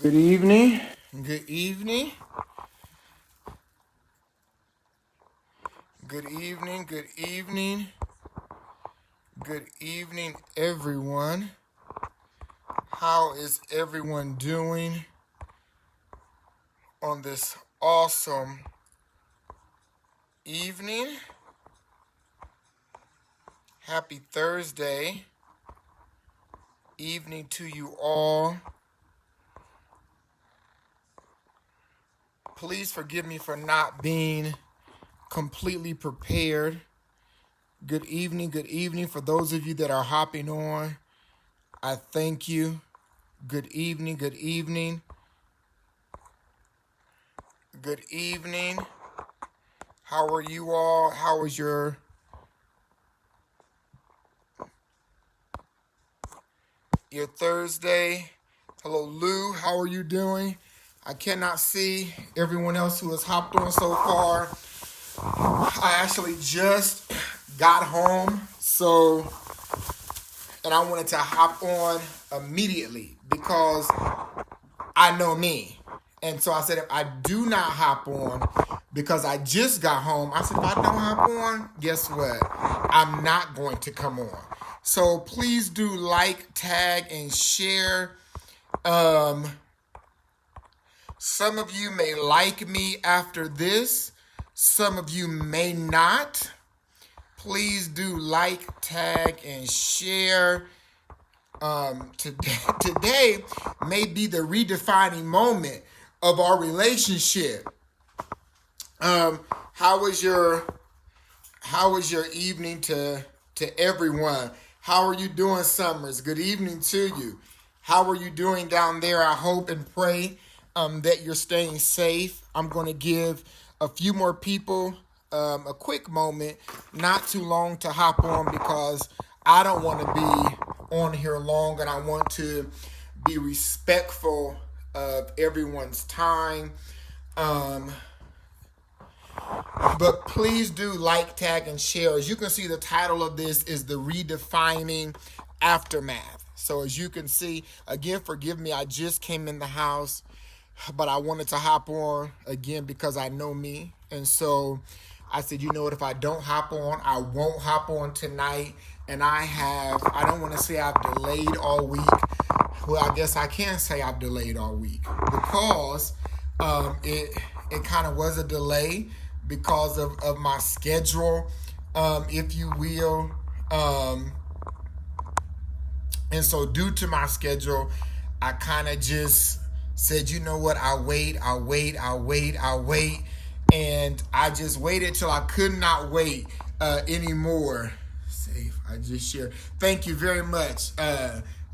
Good evening. Good evening. Good evening. Good evening. Good evening, everyone. How is everyone doing on this awesome evening? Happy Thursday evening to you all. Please forgive me for not being completely prepared. Good evening for those of you that are hopping on. I thank you. Good evening, good evening. Good evening. How are you all? How was your Thursday? Hello, Lou. How are you doing? I cannot see everyone else who has hopped on so far. I actually just got home, and I wanted to hop on immediately because I know me. And so I said, if I do not hop on because I just got home, I said, if I don't hop on, guess what? I'm not going to come on. So please do like, tag, and share. Some of you may like me after this. Some of you may not. Please do like, tag, and share. Today may be the redefining moment of our relationship. How was your evening to everyone? How are you doing, Summers? Good evening to you. How are you doing down there? I hope and pray that you're staying safe. I'm going to give a few more people a quick moment, not too long to hop on because I don't want to be on here long and I want to be respectful of everyone's time. But please do like, tag, and share. As you can see, the title of this is The Redefining Aftermath. So as you can see, again, forgive me, I just came in the house, but I wanted to hop on again because I know me. And so I said, you know what, if I don't hop on, I won't hop on tonight. And I don't want to say I've delayed all week. Well, I guess I can say I've delayed all week because it kind of was a delay because of my schedule, if you will. And so due to my schedule, I kind of just said, you know what, I'll wait. And I just waited till I could not wait anymore. Safe, I just shared. Thank you very much.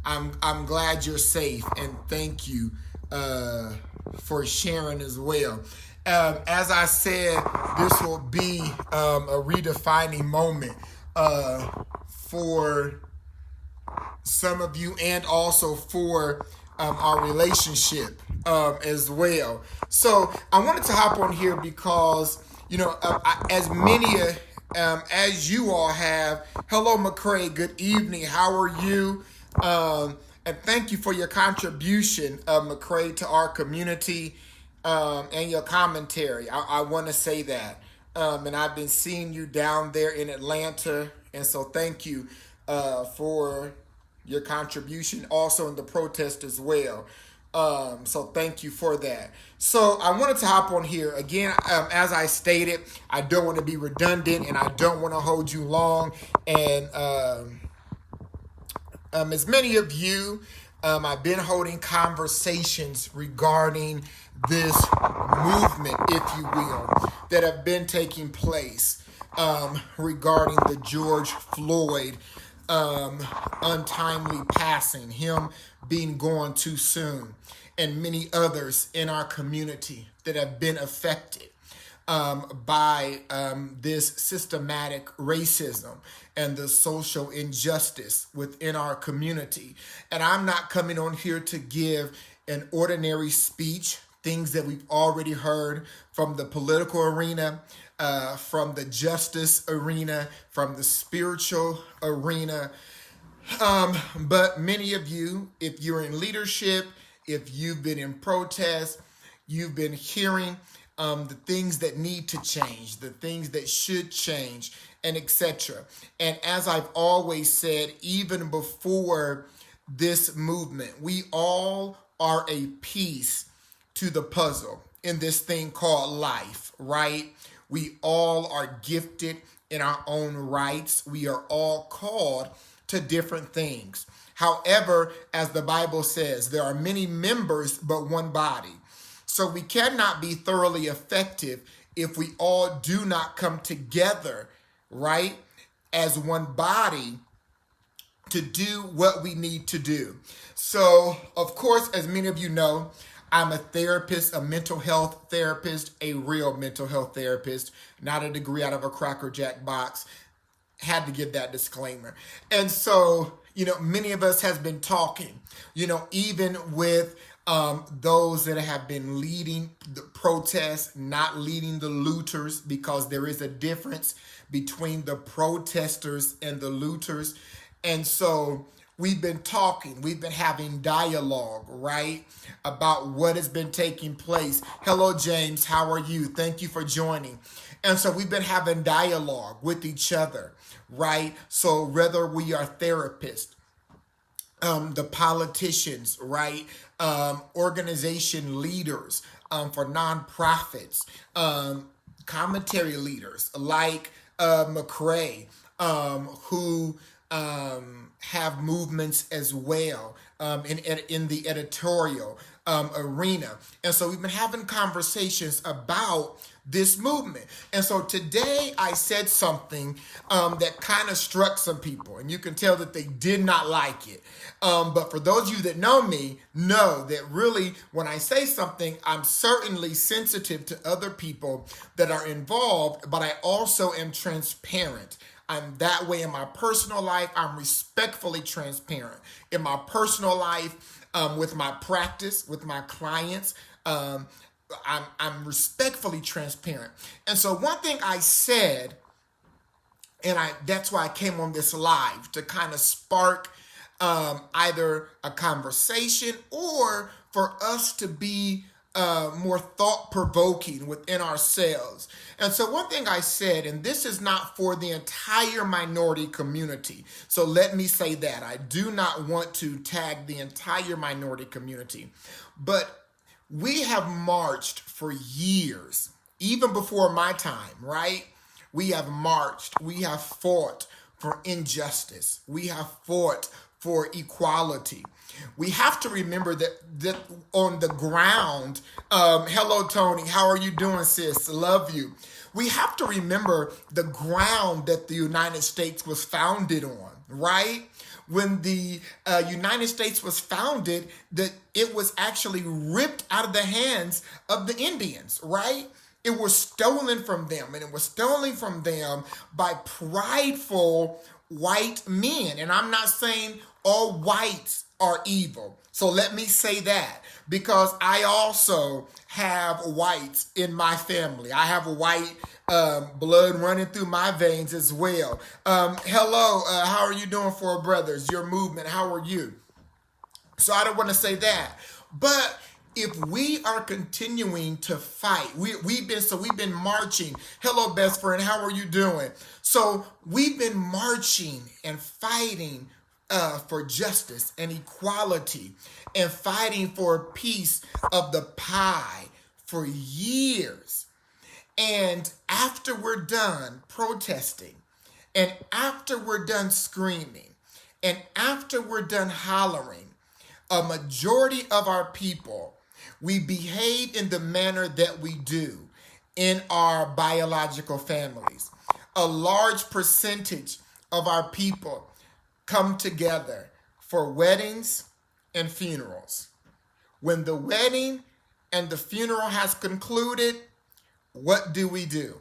I'm glad you're safe, and thank you for sharing as well. As I said, this will be a redefining moment for some of you and also for our relationship as well. So I wanted to hop on here because, as many as you all have, hello, McCray, good evening. How are you? And thank you for your contribution, McCray, to our community and your commentary. I want to say that. And I've been seeing you down there in Atlanta. And so thank you for your contribution also in the protest as well. So thank you for that. So I wanted to hop on here again. As I stated, I don't want to be redundant and I don't want to hold you long. And as many of you, I've been holding conversations regarding this movement, if you will, that have been taking place regarding the George Floyd untimely passing, him being gone too soon, and many others in our community that have been affected by this systematic racism and the social injustice within our community. And I'm not coming on here to give an ordinary speech, things that we've already heard from the political arena, from the justice arena, from the spiritual arena. But many of you, if you're in leadership, if you've been in protest, you've been hearing the things that need to change, the things that should change, and etc. And as I've always said, even before this movement, we all are a piece to the puzzle in this thing called life, right? We all are gifted in our own rights. We are all called to different things. However, as the Bible says, there are many members but one body. So we cannot be thoroughly effective if we all do not come together, right, as one body to do what we need to do. So, of course, as many of you know, I'm a therapist, a mental health therapist, a real mental health therapist, not a degree out of a Cracker Jack box. Had to give that disclaimer. And so, many of us has been talking, even with those that have been leading the protests, not leading the looters, because there is a difference between the protesters and the looters. And so we've been talking, we've been having dialogue, right, about what has been taking place. Hello, James, how are you? Thank you for joining. And so we've been having dialogue with each other, right? So whether we are therapists, the politicians, right? Organization leaders for nonprofits, commentary leaders like McCrae, who have movements as well in the editorial arena. And so we've been having conversations about this movement. And so today I said something that kind of struck some people, and you can tell that they did not like it. But for those of you that know me, know that really when I say something, I'm certainly sensitive to other people that are involved, but I also am transparent. I'm that way in my personal life. I'm respectfully transparent in my personal life, with my practice, with my clients. I'm respectfully transparent. And so one thing I said, and that's why I came on this live, to kind of spark either a conversation or for us to be more thought-provoking within ourselves. And so one thing I said, and this is not for the entire minority community, so let me say that. I do not want to tag the entire minority community, but we have marched for years, even before my time, right? We have marched, we have fought for injustice, we have fought for equality. We have to remember that on the ground, hello, Tony, how are you doing, sis? Love you. We have to remember the ground that the United States was founded on, right? When the United States was founded, that it was actually ripped out of the hands of the Indians, right? It was stolen from them, and it was stolen from them by prideful white men. And I'm not saying all whites are evil. So let me say that, because I also have whites in my family. I have white blood running through my veins as well. Hello, how are you doing, Four Brothers? Your movement, how are you? So I don't want to say that. But if we are continuing to fight, we've been marching. Hello, best friend, how are you doing? So we've been marching and fighting for justice and equality, and fighting for a piece of the pie for years. And after we're done protesting, and after we're done screaming, and after we're done hollering, a majority of our people, we behave in the manner that we do in our biological families. A large percentage of our people come together for weddings and funerals. When the wedding and the funeral has concluded, what do we do?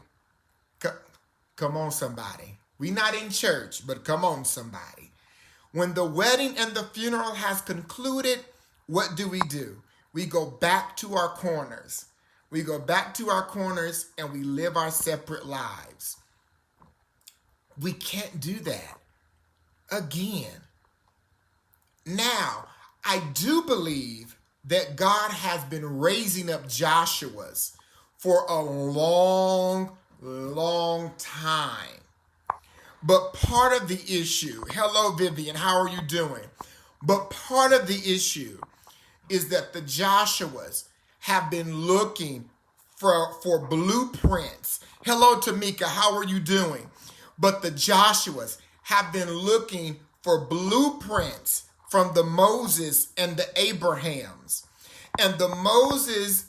Come on, somebody. We're not in church, but come on, somebody. When the wedding and the funeral has concluded, what do? We go back to our corners. We go back to our corners and we live our separate lives. We can't do that again. Now, I do believe that God has been raising up Joshuas for a long, long time. But part of the issue, hello Vivian, how are you doing? But part of the issue is that the Joshuas have been looking for blueprints. Hello Tamika, how are you doing? But the Joshuas have been looking for blueprints from the Moses and the Abrahams. And the Moses,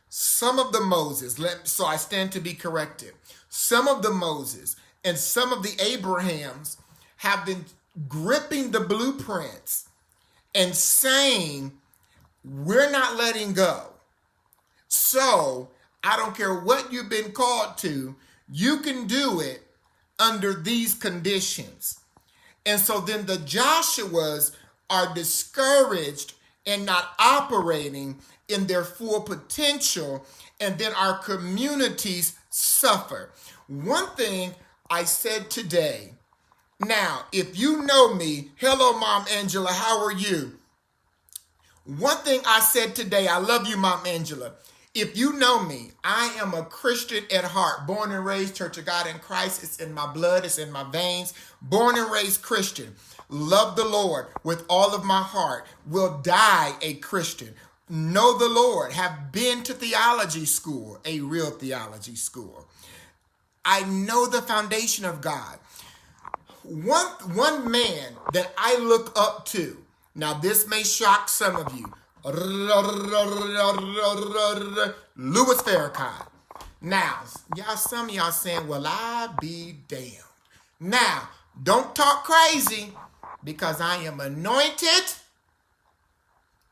some of the Moses, so I stand to be corrected. Some of the Moses and some of the Abrahams have been gripping the blueprints and saying, we're not letting go. So I don't care what you've been called to, you can do it under these conditions. And so then the Joshuas are discouraged and not operating in their full potential, and then our communities suffer. One thing I said today, now, if you know me, hello, Mom Angela, how are you? One thing I said today, I love you, Mom Angela. If you know me, I am a Christian at heart, born and raised Church of God in Christ. It's in my blood, it's in my veins. Born and raised Christian. Love the Lord with all of my heart. Will die a Christian. Know the Lord. Have been to theology school, a real theology school. I know the foundation of God. One man that I look up to, now this may shock some of you, Louis Farrakhan. Now, some of y'all saying, well, I be damned. Now, don't talk crazy, because I am anointed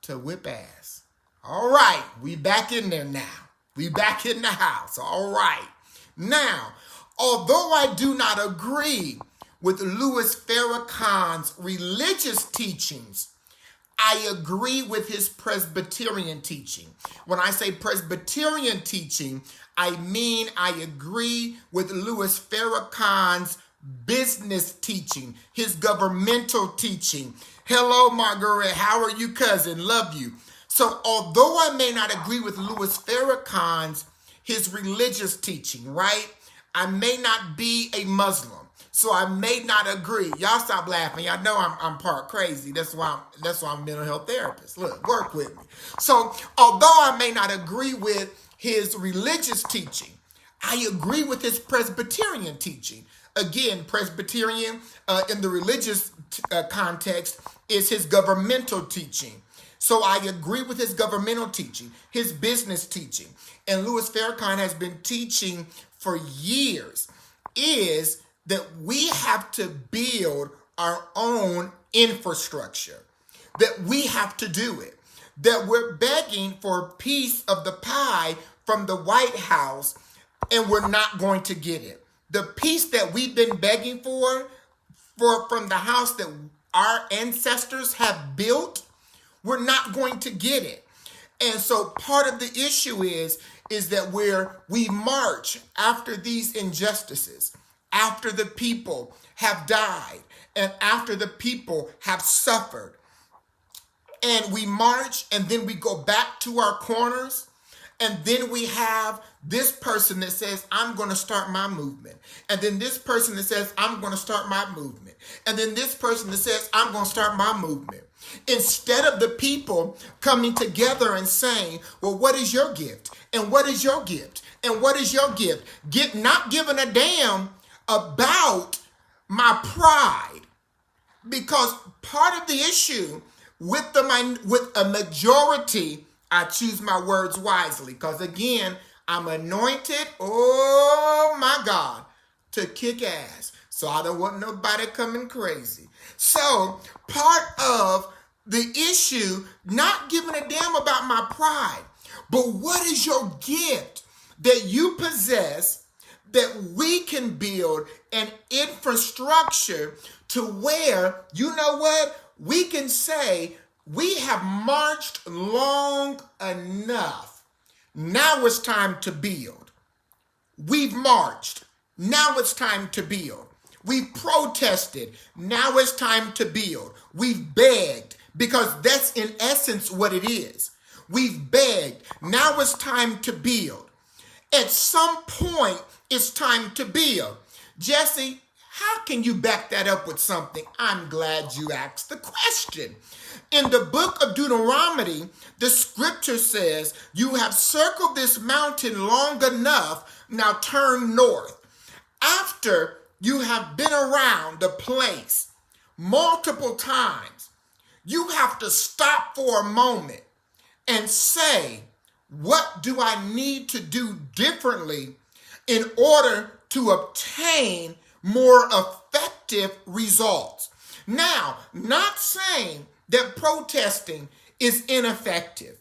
to whip ass. All right, we back in there now. We back in the house. All right. Now, although I do not agree with Louis Farrakhan's religious teachings, I agree with his Presbyterian teaching. When I say Presbyterian teaching, I mean I agree with Louis Farrakhan's business teaching, his governmental teaching. Hello, Margaret. How are you, cousin? Love you. So although I may not agree with Louis Farrakhan's, his religious teaching, right? I may not be a Muslim. So I may not agree. Y'all stop laughing. Y'all know I'm part crazy. That's why I'm a mental health therapist. Look, work with me. So although I may not agree with his religious teaching, I agree with his Presbyterian teaching. Again, Presbyterian in the religious context is his governmental teaching. So I agree with his governmental teaching, his business teaching. And Louis Farrakhan has been teaching for years is that we have to build our own infrastructure, that we have to do it, that we're begging for a piece of the pie from the White House and we're not going to get it. The piece that we've been begging for from the house that our ancestors have built, we're not going to get it. And so part of the issue is that we march after these injustices, after the people have died and after the people have suffered. And we march and then we go back to our corners. And then we have this person that says, I'm going to start my movement. And then this person that says, I'm going to start my movement. And then this person that says, I'm going to start my movement. Instead of the people coming together and saying, well, what is your gift? And what is your gift? And what is your gift? Not giving a damn about my pride. Because part of the issue with a majority, I choose my words wisely. Because again, I'm anointed, oh my God, to kick ass. So I don't want nobody coming crazy. So part of the issue, not giving a damn about my pride, but what is your gift that you possess that we can build an infrastructure to where, you know what, we can say we have marched long enough. Now it's time to build. We've marched. Now it's time to build. We've protested. Now it's time to build. We've begged. because that's in essence what it is. We've begged. Now it's time to build. At some point, it's time to build. Jesse, how can you back that up with something? I'm glad you asked the question. In the book of Deuteronomy, the scripture says, you have circled this mountain long enough, now turn north. After you have been around the place multiple times, you have to stop for a moment and say, what do I need to do differently in order to obtain more effective results? Now, not saying that protesting is ineffective.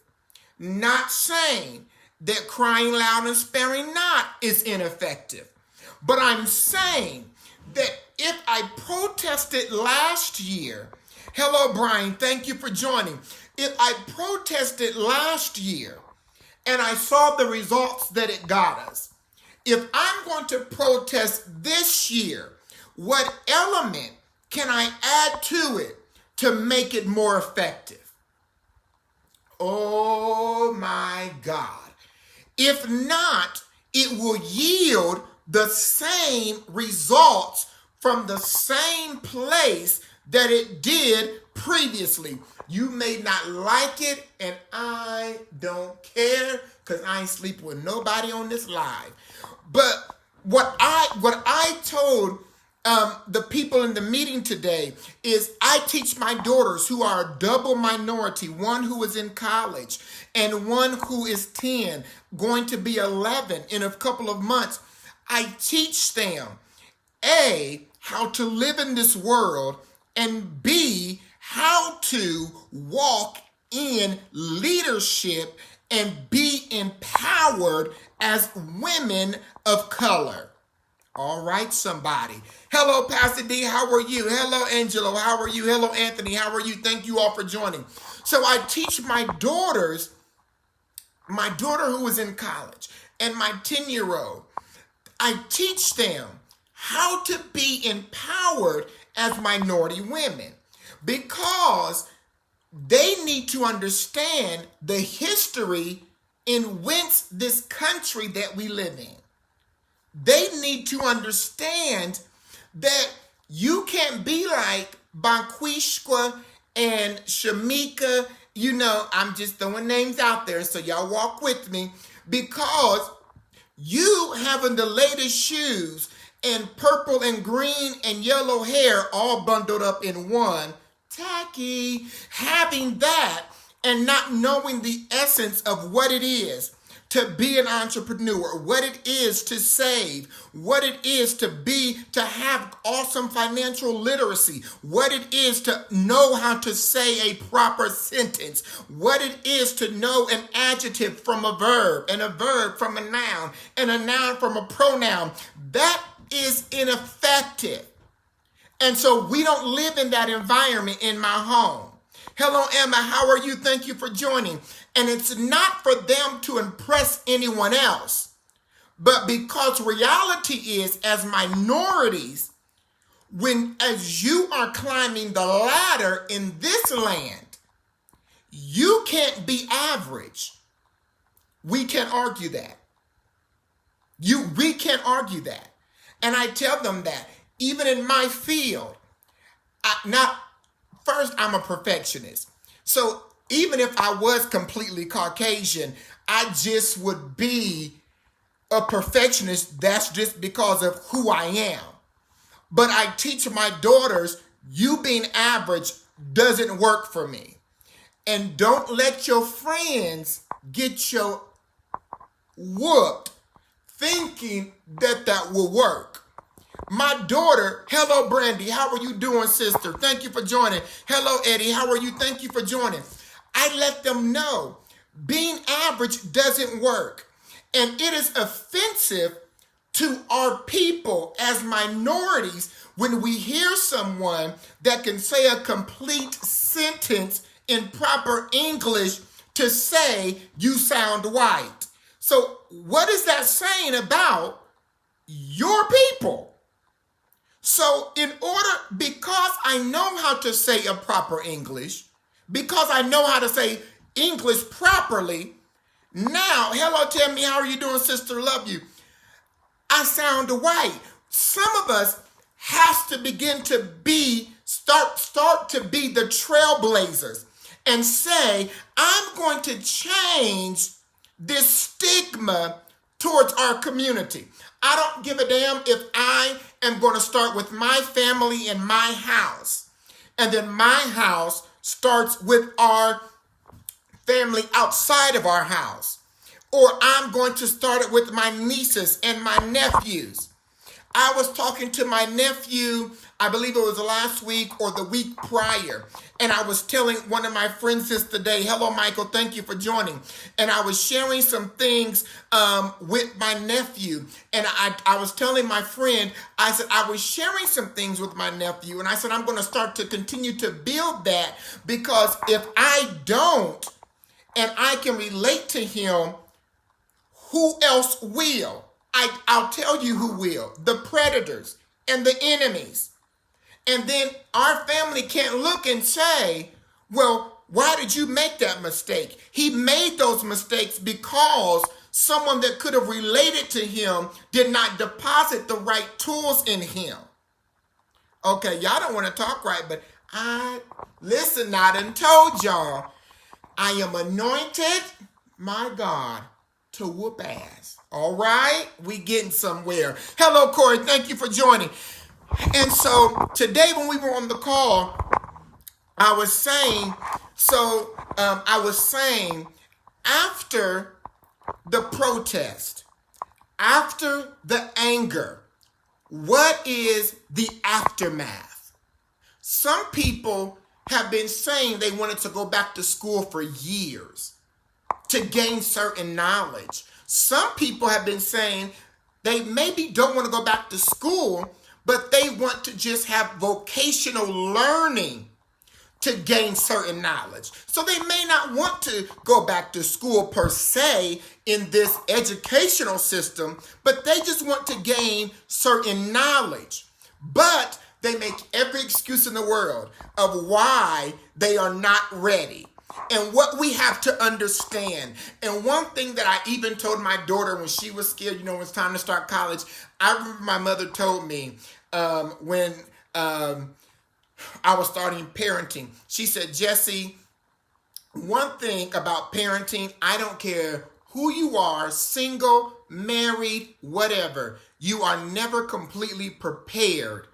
Not saying that crying loud and sparing not is ineffective. But I'm saying that if I protested last year, hello Brian, thank you for joining. If I protested last year and I saw the results that it got us, if I'm going to protest this year, what element can I add to it to make it more effective? Oh my God. If not, it will yield the same results from the same place that it did previously. You may not like it, and I don't care because I ain't sleeping with nobody on this live. But what I told the people in the meeting today is I teach my daughters who are a double minority, one who is in college and one who is 10, going to be 11 in a couple of months. I teach them, A, how to live in this world, and B, how to walk in leadership and be empowered as women of color. All right, somebody. Hello, Pastor D. How are you? Hello, Angelo. How are you? Hello, Anthony. How are you? Thank you all for joining. So I teach my daughters, my daughter who is in college and my 10-year-old, I teach them how to be empowered as minority women because they need to understand the history in whence this country that we live in. They need to understand that you can't be like Banquishqua and Shamika. You know, I'm just throwing names out there, so y'all walk with me, because you having the latest shoes and purple and green and yellow hair all bundled up in one, tacky, having that and not knowing the essence of what it is to be an entrepreneur, what it is to save, what it is to have awesome financial literacy, what it is to know how to say a proper sentence, what it is to know an adjective from a verb, and a verb from a noun, and a noun from a pronoun. That is ineffective. And so we don't live in that environment in my home. Hello, Emma. How are you? Thank you for joining. And it's not for them to impress anyone else, but because reality is, as minorities, as you are climbing the ladder in this land, you can't be average. We can't argue that. We can't argue that. And I tell them that even in my field, first, I'm a perfectionist. So even if I was completely Caucasian, I just would be a perfectionist. That's just because of who I am. But I teach my daughters, you being average doesn't work for me. And don't let your friends get you whooped thinking that will work. My daughter, hello Brandy, how are you doing, sister? Thank you for joining. Hello Eddie, how are you? Thank you for joining. I let them know being average doesn't work. And it is offensive to our people as minorities when we hear someone that can say a complete sentence in proper English to say you sound white. So what is that saying about your people? So because I know how to say a proper English, because I know how to say English properly. Now, hello, tell me, how are you doing, sister? Love you. I sound white. Some of us has to begin to start to be the trailblazers and say, I'm going to change this stigma towards our community. I don't give a damn if I am going to start with my family in my house, and then my house starts with our family outside of our house, or I'm going to start it with my nieces and my nephews. I was talking to my nephew, I believe it was last week or the week prior, and I was telling one of my friends this today, hello Michael, thank you for joining, and I was sharing some things with my nephew, and I was telling my friend, I said I was sharing some things with my nephew, and I said I'm going to start to continue to build that, because if I don't, and I can relate to him, who else will? I'll tell you who will. The predators and the enemies. And then our family can't look and say, well, why did you make that mistake? He made those mistakes because someone that could have related to him did not deposit the right tools in him. Okay, y'all don't want to talk right, but I done told y'all, I am anointed, my God, to whoop ass. All right? We getting somewhere. Hello, Corey. Thank you for joining. And so today when we were on the call, I was saying after the protest, after the anger, what is the aftermath? Some people have been saying they wanted to go back to school for years to gain certain knowledge. Some people have been saying they maybe don't want to go back to school, but they want to just have vocational learning to gain certain knowledge. So they may not want to go back to school per se in this educational system, but they just want to gain certain knowledge. But they make every excuse in the world of why they are not ready. And what we have to understand, and one thing that I even told my daughter when she was scared, when it's time to start college, I remember my mother told me when I was starting parenting, she said, Jesse, one thing about parenting, I don't care who you are, single, married, whatever, you are never completely prepared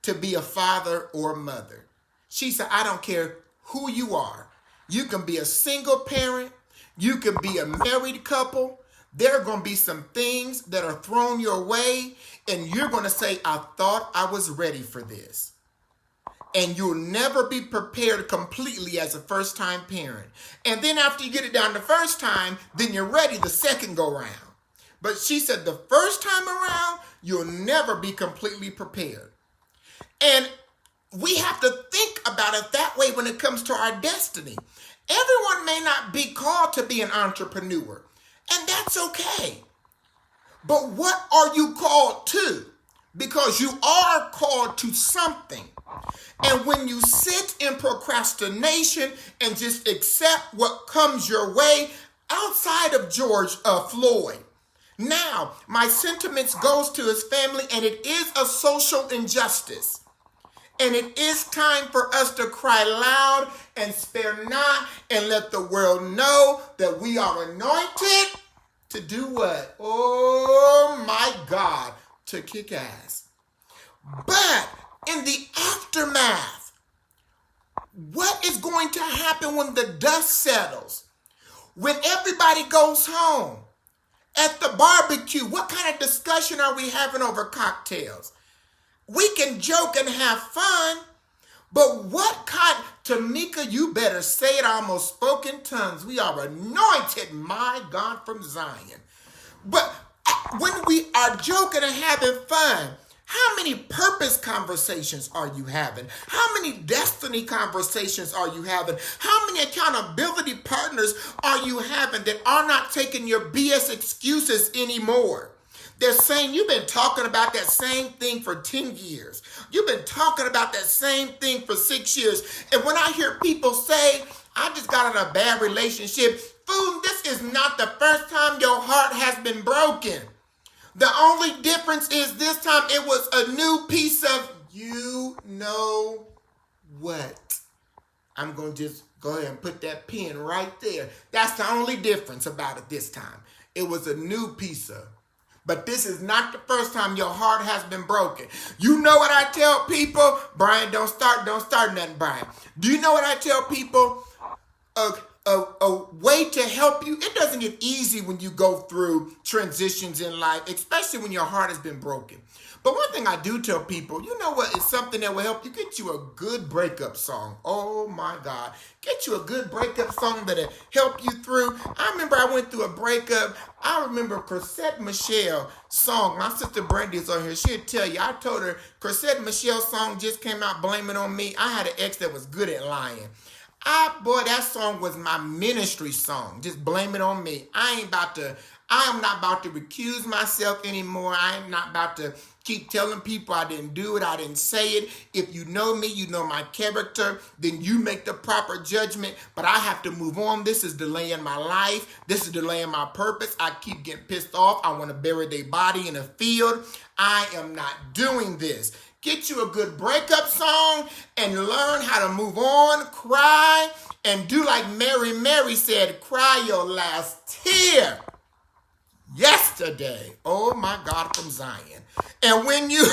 to be a father or a mother. She said, I don't care who you are. You can be a single parent. You can be a married couple. There are going to be some things that are thrown your way, and you're going to say, I thought I was ready for this. And you'll never be prepared completely as a first-time parent. And then after you get it down the first time, then you're ready the second go-round. But she said the first time around, you'll never be completely prepared. And we have to think about it that way when it comes to our destiny. Everyone may not be called to be an entrepreneur, and that's okay. But what are you called to? Because you are called to something. And when you sit in procrastination and just accept what comes your way outside of George Floyd, now my sentiments goes to his family, and it is a social injustice. And it is time for us to cry loud and spare not and let the world know that we are anointed to do what? Oh my God, to kick ass. But in the aftermath, what is going to happen when the dust settles? When everybody goes home? At the barbecue, what kind of discussion are we having over cocktails? We can joke and have fun, but what kind, Tamika, you better say it, I almost spoke in tongues. We are anointed, my God, from Zion. But when we are joking and having fun, how many purpose conversations are you having? How many destiny conversations are you having? How many accountability partners are you having that are not taking your BS excuses anymore? They're saying you've been talking about that same thing for 10 years. You've been talking about that same thing for 6 years. And when I hear people say, I just got in a bad relationship, fool, this is not the first time your heart has been broken. The only difference is this time it was a new piece of you know what. I'm going to just go ahead and put that pin right there. That's the only difference about it this time. It was a new piece of. But this is not the first time your heart has been broken. You know what I tell people? Brian, don't start nothing, Brian. Do you know what I tell people? A way to help you. It doesn't get easy when you go through transitions in life, especially when your heart has been broken. But one thing I do tell people, you know what, is something that will help you. Get you a good breakup song. Oh my God. Get you a good breakup song that'll help you through. I remember I went through a breakup. I remember Chrisette Michelle's song. My sister Brandy's on here. She'll tell you. I told her Chrisette Michelle's song just came out, Blame It On Me. I had an ex that was good at lying. Boy, that song was my ministry song. Just blame it on me. I am not about to recuse myself anymore. I am not about to keep telling people I didn't do it, I didn't say it. If you know me, you know my character, then you make the proper judgment. But I have to move on. This is delaying my life. This is delaying my purpose. I keep getting pissed off. I want to bury their body in a field. I am not doing this. Get you a good breakup song and learn how to move on, cry, and do like Mary said, cry your last tear yesterday. Oh my God, from Zion. And when you,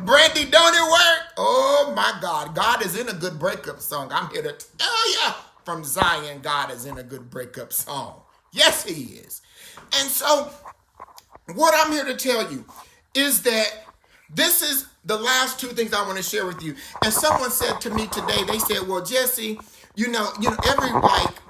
Brandy, don't it work? Oh my God, God is in a good breakup song. I'm here to tell you from Zion, God is in a good breakup song. Yes, he is. And so what I'm here to tell you is that this is the last two things I want to share with you. And someone said to me today, they said, well, Jesse,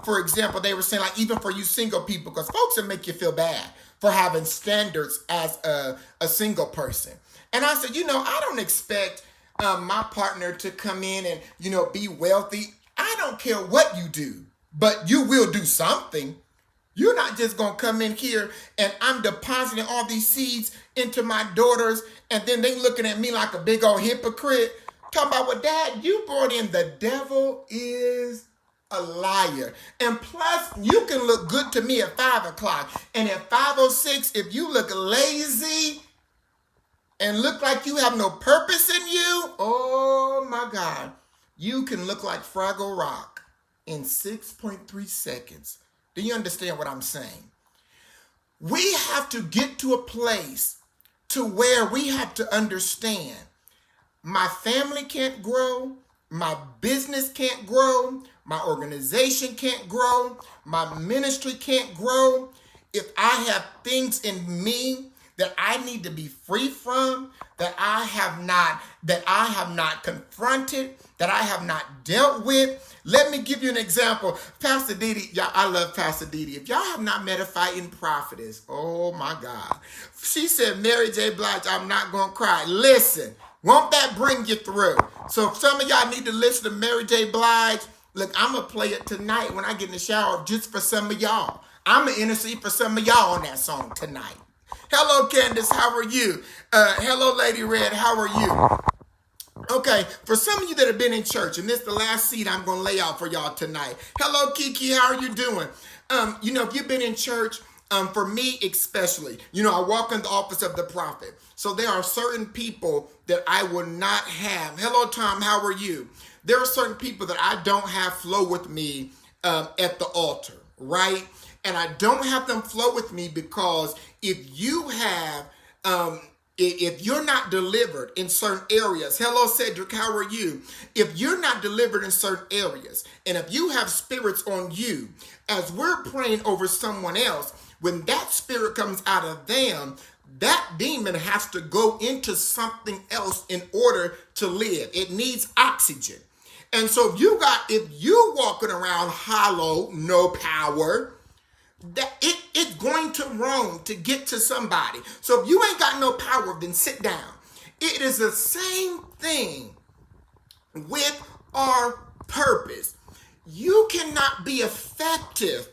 for example, they were saying, like, even for you single people, because folks will make you feel bad for having standards as a single person. And I said, I don't expect my partner to come in and, be wealthy. I don't care what you do, but you will do something. You're not just going to come in here and I'm depositing all these seeds into my daughters and then they looking at me like a big old hypocrite. Talking about, well, Dad, you brought in the devil is a liar. And plus, you can look good to me at 5 o'clock. And at 5:06, if you look lazy and look like you have no purpose in you, oh my God, you can look like Fraggle Rock in 6.3 seconds. Do you understand what I'm saying? We have to get to a place to where we have to understand my family can't grow, my business can't grow, my organization can't grow, my ministry can't grow if I have things in me that I need to be free from, that I have not confronted, that I have not dealt with. Let me give you an example. Pastor Didi, y'all, I love Pastor Didi. If y'all have not met a fighting prophetess, oh my God. She said, Mary J. Blige, I'm not going to cry. Listen, won't that bring you through? So if some of y'all need to listen to Mary J. Blige, look, I'm going to play it tonight when I get in the shower just for some of y'all. I'm going to intercede for some of y'all on that song tonight. Hello, Candace. How are you? Hello, Lady Red. How are you? Okay, for some of you that have been in church, and this is the last seed I'm going to lay out for y'all tonight. Hello, Kiki. How are you doing? If you've been in church, for me especially, I walk in the office of the prophet. So there are certain people that I will not have. Hello, Tom. How are you? There are certain people that I don't have flow with me at the altar, right? And I don't have them flow with me because if you're not delivered in certain areas, hello Cedric, how are you? If you're not delivered in certain areas, and if you have spirits on you, as we're praying over someone else, when that spirit comes out of them, that demon has to go into something else in order to live. It needs oxygen. And so if you walking around hollow, no power, that it's going to roam to get to somebody. So if you ain't got no power, then sit down. It is the same thing with our purpose. You cannot be effective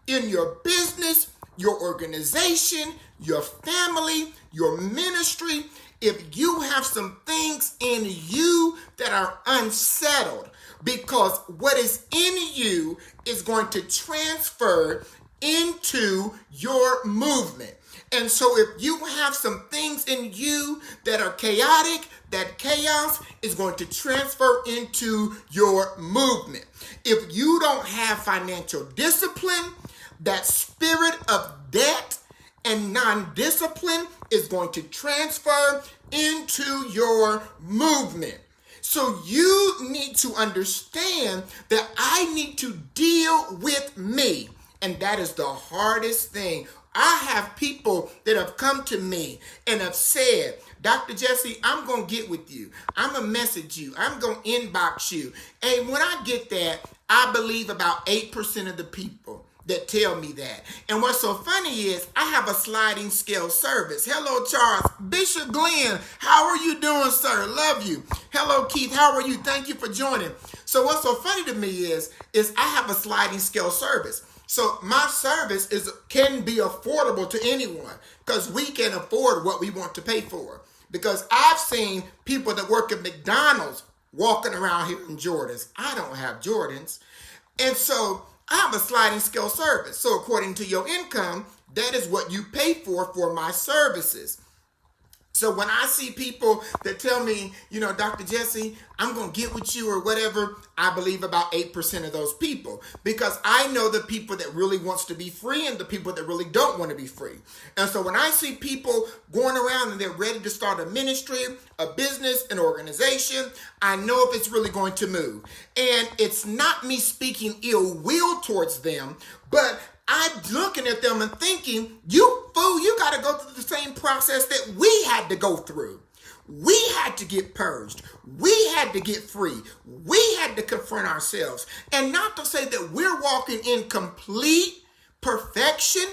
in your business, your organization, your family, your ministry, if you have some things in you that are unsettled, because what is in you is going to transfer into your movement. And so if you have some things in you that are chaotic, that chaos is going to transfer into your movement. If you don't have financial discipline, that spirit of debt and non-discipline is going to transfer into your movement. So you need to understand that I need to deal with me. And that is the hardest thing. I have people that have come to me and have said, Dr. Jesse, I'm going to get with you. I'm going to message you. I'm going to inbox you. And when I get that, I believe about 8% of the people that tell me that. And what's so funny is I have a sliding scale service. Hello, Charles. Bishop Glenn, how are you doing, sir? Love you. Hello, Keith. How are you? Thank you for joining. So what's so funny to me is I have a sliding scale service. So my service can be affordable to anyone because we can afford what we want to pay for. Because I've seen people that work at McDonald's walking around here in Jordans. I don't have Jordans. And so I have a sliding scale service. So according to your income, that is what you pay for my services. So when I see people that tell me, Dr. Jesse, I'm going to get with you or whatever, I believe about 8% of those people. Because I know the people that really wants to be free and the people that really don't want to be free. And so when I see people going around and they're ready to start a ministry, a business, an organization, I know if it's really going to move. And it's not me speaking ill will towards them, but I'm looking at them and thinking, you fool, you got to go through the same process that we had to go through. We had to get purged. We had to get free. We had to confront ourselves. And not to say that we're walking in complete perfection,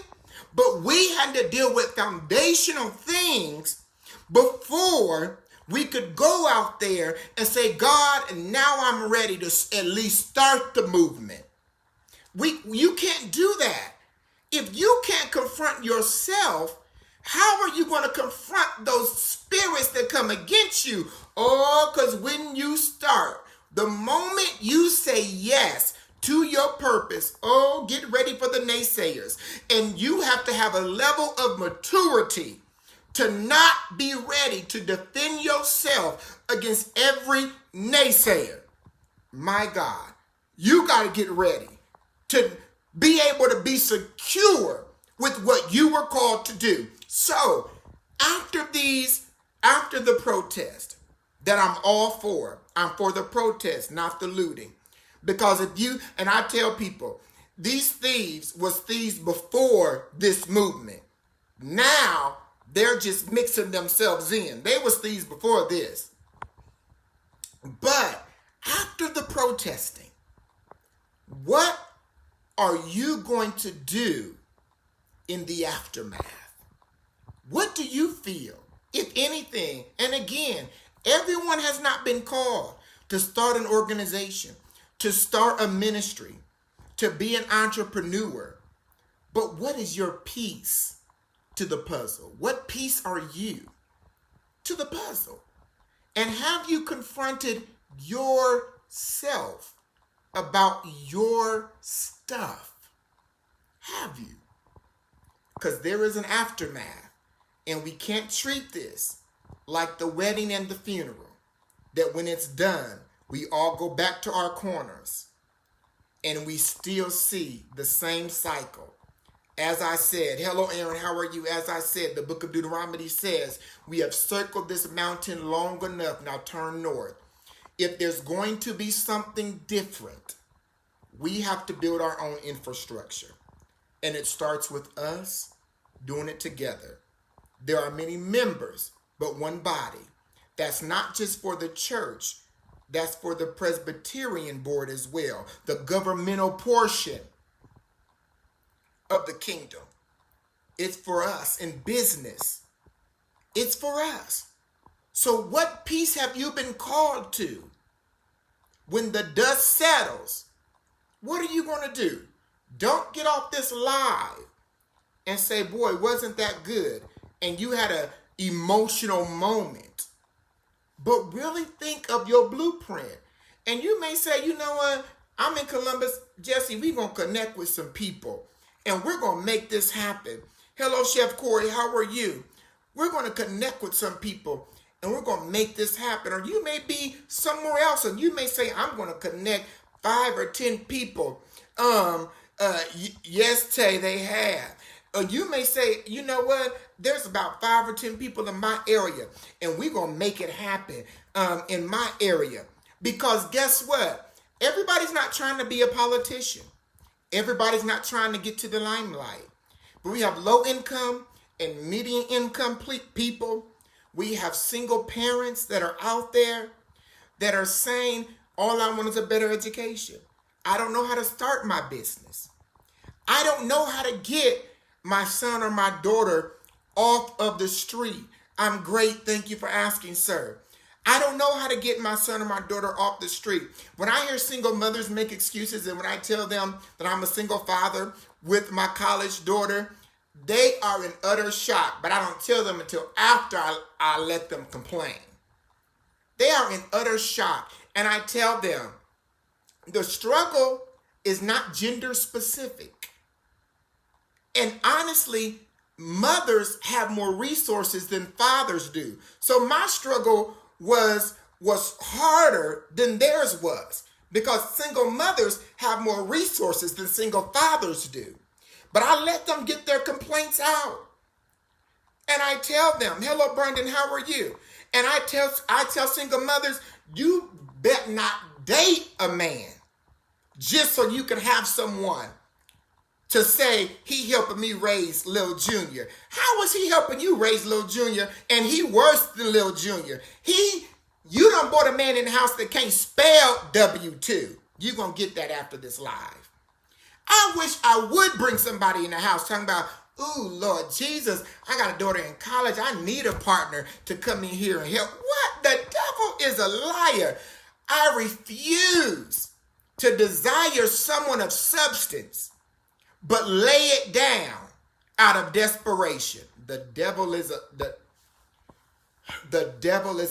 but we had to deal with foundational things before we could go out there and say, God, now I'm ready to at least start the movement. You can't do that. If you can't confront yourself, how are you going to confront those spirits that come against you? Oh, because when you start, the moment you say yes to your purpose, oh, get ready for the naysayers. And you have to have a level of maturity to not be ready to defend yourself against every naysayer. My God, you got to get ready to be able to be secure with what you were called to do. So after the protest that I'm all for, I'm for the protest, not the looting. Because and I tell people, these thieves was thieves before this movement. Now they're just mixing themselves in. They was thieves before this. But after the protesting, what are you going to do in the aftermath? What do you feel, if anything? And again, everyone has not been called to start an organization, to start a ministry, to be an entrepreneur. But what is your piece to the puzzle? What piece are you to the puzzle? And have you confronted yourself about your stuff? Have you? Because there is an aftermath, and we can't treat this like the wedding and the funeral, that when it's done, we all go back to our corners and we still see the same cycle. As I said, hello Aaron, how are you? As I said, the book of Deuteronomy says, we have circled this mountain long enough, now turn north. If there's going to be something different, we have to build our own infrastructure. And it starts with us doing it together. There are many members, but one body. That's not just for the church. That's for the Presbyterian board as well. The governmental portion of the kingdom. It's for us in business. It's for us. So what piece have you been called to? When the dust settles, what are you going to do? Don't get off this live and say, boy, wasn't that good? And you had an emotional moment. But really think of your blueprint. And you may say, you know what? I'm in Columbus. Jesse, we're going to connect with some people. And we're going to make this happen. Hello, Chef Corey. How are you? We're going to connect with some people. And we're going to make this happen. Or you may be somewhere else. And you may say, I'm going to connect 5 or 10 people. Yes, Tay, they have. You may say, you know what? There's about 5 or 10 people in my area, and we're going to make it happen in my area. Because guess what? Everybody's not trying to be a politician. Everybody's not trying to get to the limelight. But we have low income and median income people. We have single parents that are out there that are saying, all I want is a better education. I don't know how to start my business. I don't know how to get my son or my daughter off of the street. I'm great. Thank you for asking, sir. I don't know how to get my son or my daughter off the street. When I hear single mothers make excuses, and when I tell them that I'm a single father with my college daughter, they are in utter shock. But I don't tell them until after I let them complain. They are in utter shock. And I tell them, the struggle is not gender specific. And honestly, mothers have more resources than fathers do. So my struggle was harder than theirs was, because single mothers have more resources than single fathers do. But I let them get their complaints out. And I tell them, hello, Brandon, how are you? And I tell single mothers, you bet not date a man just so you can have someone to say he helping me raise Lil Junior. How was he helping you raise Lil Junior and he worse than Lil Junior? You done bought a man in the house that can't spell W-2. You're going to get that after this live. I wish I would bring somebody in the house talking about, ooh, Lord Jesus, I got a daughter in college. I need a partner to come in here and help. What? The devil is a liar. I refuse to desire someone of substance, but lay it down out of desperation. The devil is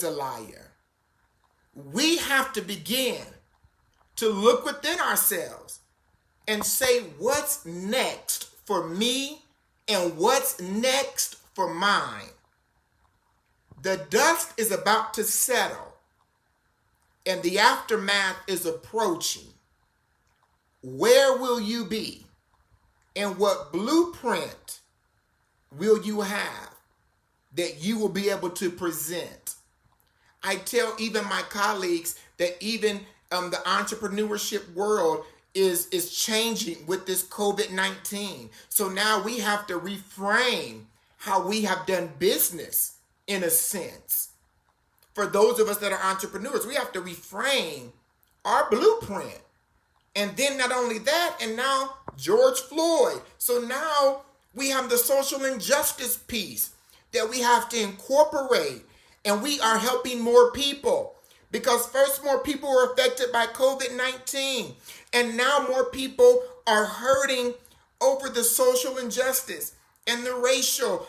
a liar. We have to begin to look within ourselves and say, what's next for me and what's next for mine? The dust is about to settle and the aftermath is approaching. Where will you be? And what blueprint will you have that you will be able to present? I tell even my colleagues that even the entrepreneurship world is changing with this COVID-19. So now we have to reframe how we have done business in a sense. For those of us that are entrepreneurs, we have to reframe our blueprint. And then not only that, and now George Floyd. So now we have the social injustice piece that we have to incorporate. And we are helping more people. Because first, more people were affected by COVID-19. And now more people are hurting over the social injustice and the racial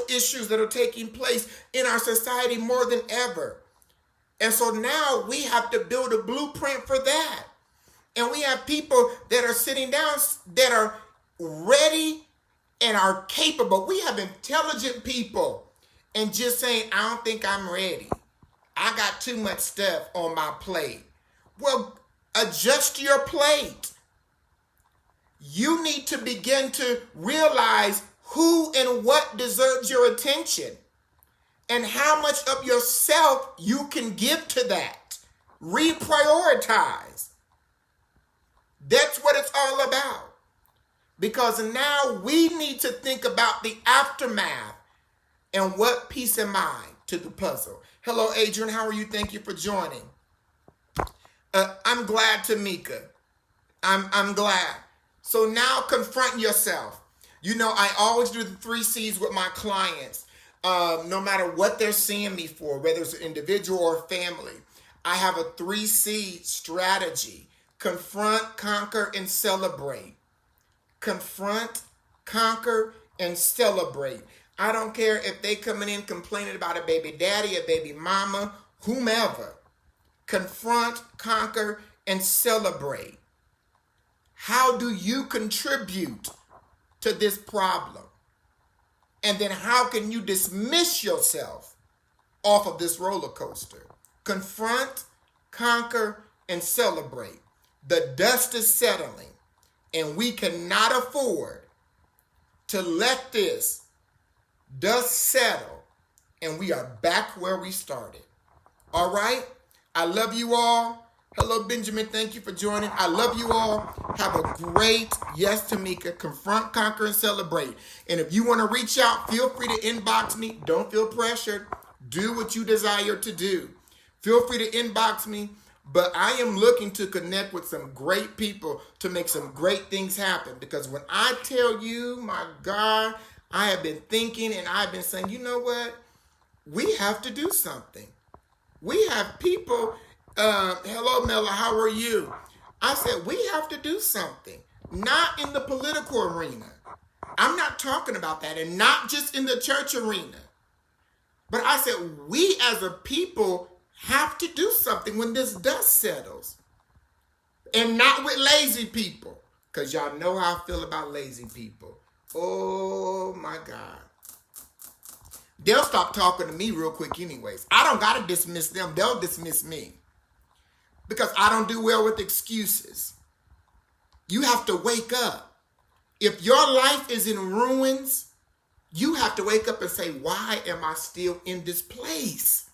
issues that are taking place in our society more than ever. And so now we have to build a blueprint for that. And we have people that are sitting down that are ready and are capable. We have intelligent people and just saying, I don't think I'm ready. I got too much stuff on my plate. Well, adjust your plate. You need to begin to realize who and what deserves your attention and how much of yourself you can give to that. Reprioritize. That's what it's all about. Because now we need to think about the aftermath and what piece am I to the puzzle. Hello, Adrian. How are you? Thank you for joining. I'm glad, Tamika. I'm glad. So now confront yourself. You know, I always do the 3 C's with my clients. No matter what they're seeing me for, whether it's an individual or family. I have a 3C strategy. Confront, conquer, and celebrate. Confront, conquer, and celebrate. I don't care if they coming in complaining about a baby daddy, a baby mama, whomever. Confront, conquer, and celebrate. How do you contribute to this problem? And then how can you dismiss yourself off of this roller coaster? Confront, conquer, and celebrate. The dust is settling, and we cannot afford to let this dust settle, and we are back where we started. All right? I love you all. Hello, Benjamin. Thank you for joining. I love you all. Have a great, yes, Tamika, confront, conquer, and celebrate. And if you want to reach out, feel free to inbox me. Don't feel pressured. Do what you desire to do. Feel free to inbox me. But I am looking to connect with some great people to make some great things happen. Because when I tell you, my God, I have been thinking and I've been saying, you know what? We have to do something. We have people, hello, Mela, how are you? I said, we have to do something. Not in the political arena. I'm not talking about that. And not just in the church arena. But I said, we as a people have to do something when this dust settles. And not with lazy people. Because y'all know how I feel about lazy people. Oh, my God. They'll stop talking to me real quick anyways. I don't got to dismiss them. They'll dismiss me. Because I don't do well with excuses. You have to wake up. If your life is in ruins, you have to wake up and say, why am I still in this place?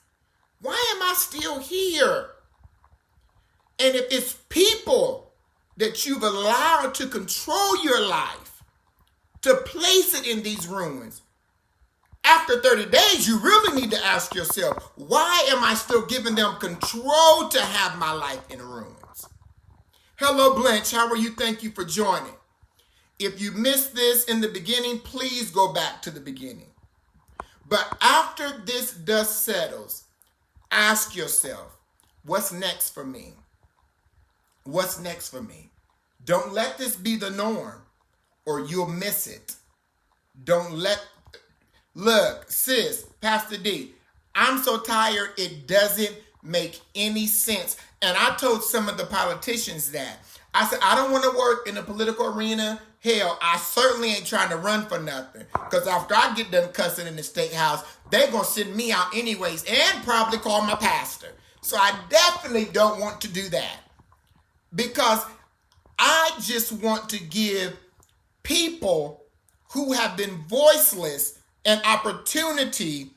Why am I still here? And if it's people that you've allowed to control your life, to place it in these ruins, after 30 days, you really need to ask yourself, why am I still giving them control to have my life in ruins? Hello, Blanche. How are you? Thank you for joining. If you missed this in the beginning, please go back to the beginning. But after this dust settles, ask yourself, what's next for me? What's next for me? Don't let this be the norm or you'll miss it. Look, sis, Pastor D, I'm so tired it doesn't make any sense. And I told some of the politicians that. I said, I don't want to work in the political arena. Hell, I certainly ain't trying to run for nothing. Because after I get done cussing in the state house, they're going to send me out anyways and probably call my pastor. So I definitely don't want to do that. Because I just want to give people who have been voiceless an opportunity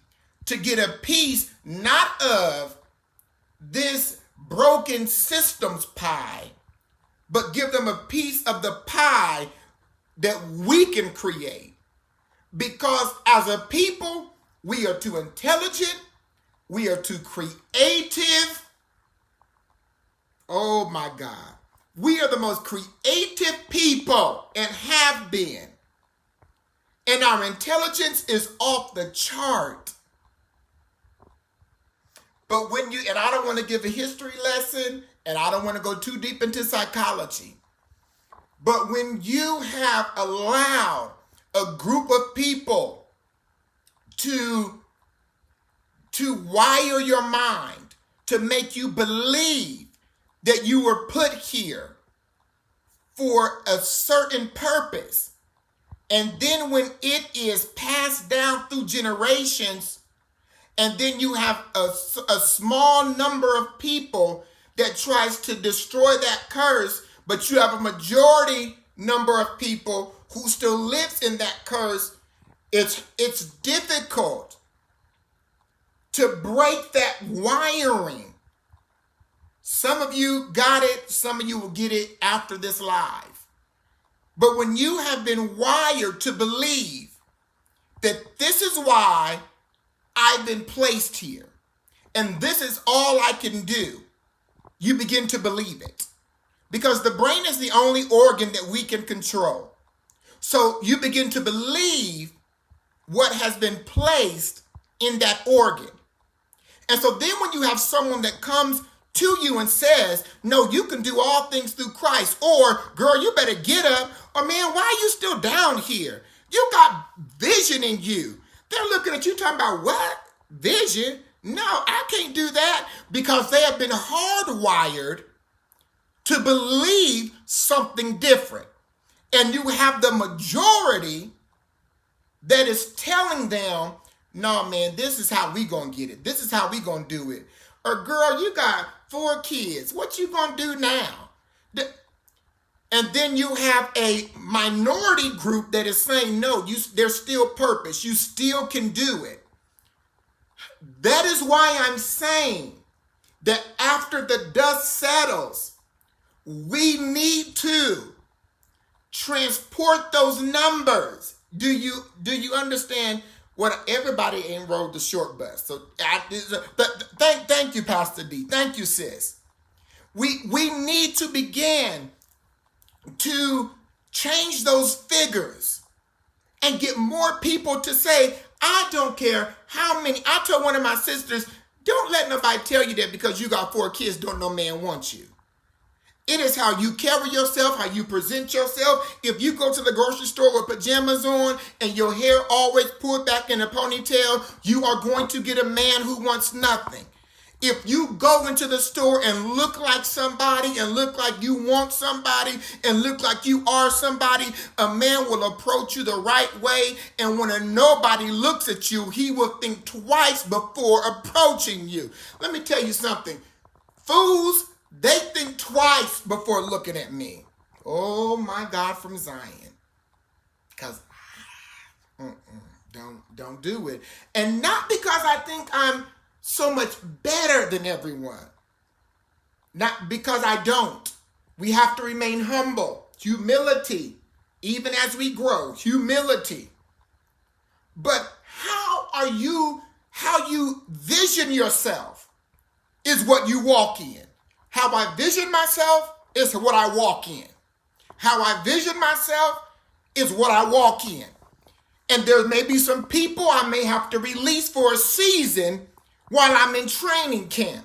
to get a piece not of this broken systems pie, but give them a piece of the pie that we can create. Because as a people, we are too intelligent, we are too creative. Oh my God. We are the most creative people and have been. And our intelligence is off the chart. But when you, and I don't want to give a history lesson, and I don't want to go too deep into psychology. But when you have allowed a group of people to wire your mind, to make you believe that you were put here for a certain purpose, and then when it is passed down through generations, and then you have a small number of people that tries to destroy that curse, but you have a majority number of people who still lives in that curse, it's difficult to break that wiring. Some of you got it, some of you will get it after this live. But when you have been wired to believe that this is why I've been placed here, and this is all I can do, you begin to believe it. Because the brain is the only organ that we can control. So you begin to believe what has been placed in that organ. And so then when you have someone that comes to you and says, no, you can do all things through Christ, or girl, you better get up, or man, why are you still down here? You got vision in you. They're looking at you talking about what? Vision? No, I can't do that, because they have been hardwired to believe something different. And you have the majority that is telling them, no, man, this is how we gonna get it. This is how we gonna do it. Or girl, you got 4 kids. What you gonna do now? And then you have a minority group that is saying, no, there's still purpose. You still can do it. That is why I'm saying that after the dust settles, we need to transport those numbers. Do you understand what everybody enrolled the short bus? So thank you, Pastor D. Thank you, sis. We need to begin to change those figures and get more people to say, I don't care how many. I told one of my sisters, don't let nobody tell you that because you got 4 kids, don't no man want you. It is how you carry yourself, how you present yourself. If you go to the grocery store with pajamas on and your hair always pulled back in a ponytail, you are going to get a man who wants nothing. If you go into the store and look like somebody and look like you want somebody and look like you are somebody, a man will approach you the right way. And when nobody looks at you, he will think twice before approaching you. Let me tell you something. Fools, they think twice before looking at me. Oh my God, from Zion. Because don't do it. And not because I think I'm so much better than everyone. Not because I don't. We have to remain humble. Humility. Even as we grow. Humility. But how you vision yourself is what you walk in. How I vision myself is what I walk in. How I vision myself is what I walk in. And there may be some people I may have to release for a season while I'm in training camp.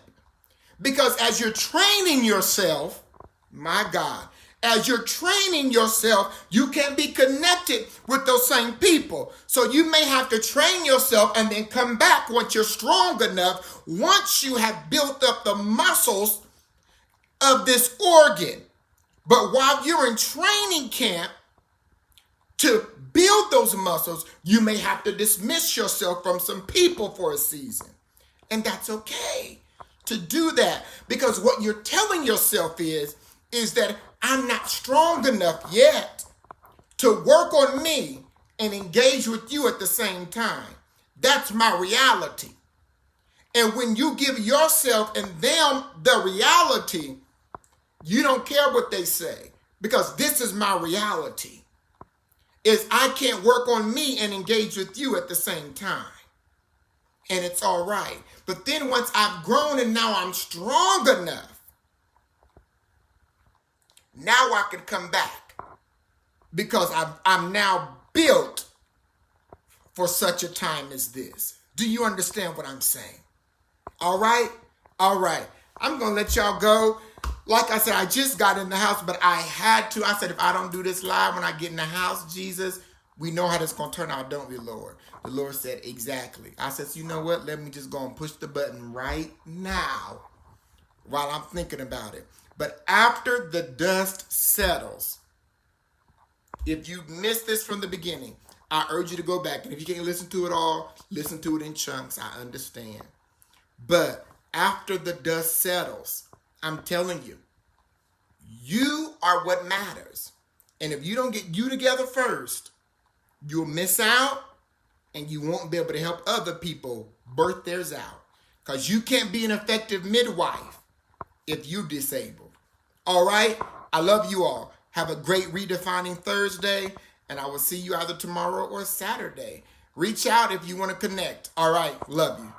Because as you're training yourself, my God, as you're training yourself, you can be connected with those same people. So you may have to train yourself and then come back once you're strong enough, once you have built up the muscles of this organ. But while you're in training camp to build those muscles, you may have to dismiss yourself from some people for a season. And that's okay to do that, because what you're telling yourself is that I'm not strong enough yet to work on me and engage with you at the same time. That's my reality. And when you give yourself and them the reality, you don't care what they say, because this is my reality. Is I can't work on me and engage with you at the same time. And it's all right. But then once I've grown and now I'm strong enough, now I can come back, because I'm now built for such a time as this. Do you understand what I'm saying? All right? All right. I'm going to let y'all go. Like I said, I just got in the house, but I had to. I said, if I don't do this live when I get in the house, Jesus, we know how this is going to turn out, don't we, Lord? The Lord said, exactly. I said, so you know what? Let me just go and push the button right now while I'm thinking about it. But after the dust settles, if you missed this from the beginning, I urge you to go back. And if you can't listen to it all, listen to it in chunks. I understand. But after the dust settles, I'm telling you, you are what matters. And if you don't get you together first, you'll miss out and you won't be able to help other people birth theirs out. Because you can't be an effective midwife if you're disabled. All right? I love you all. Have a great Redefining Thursday, and I will see you either tomorrow or Saturday. Reach out if you want to connect. All right. Love you.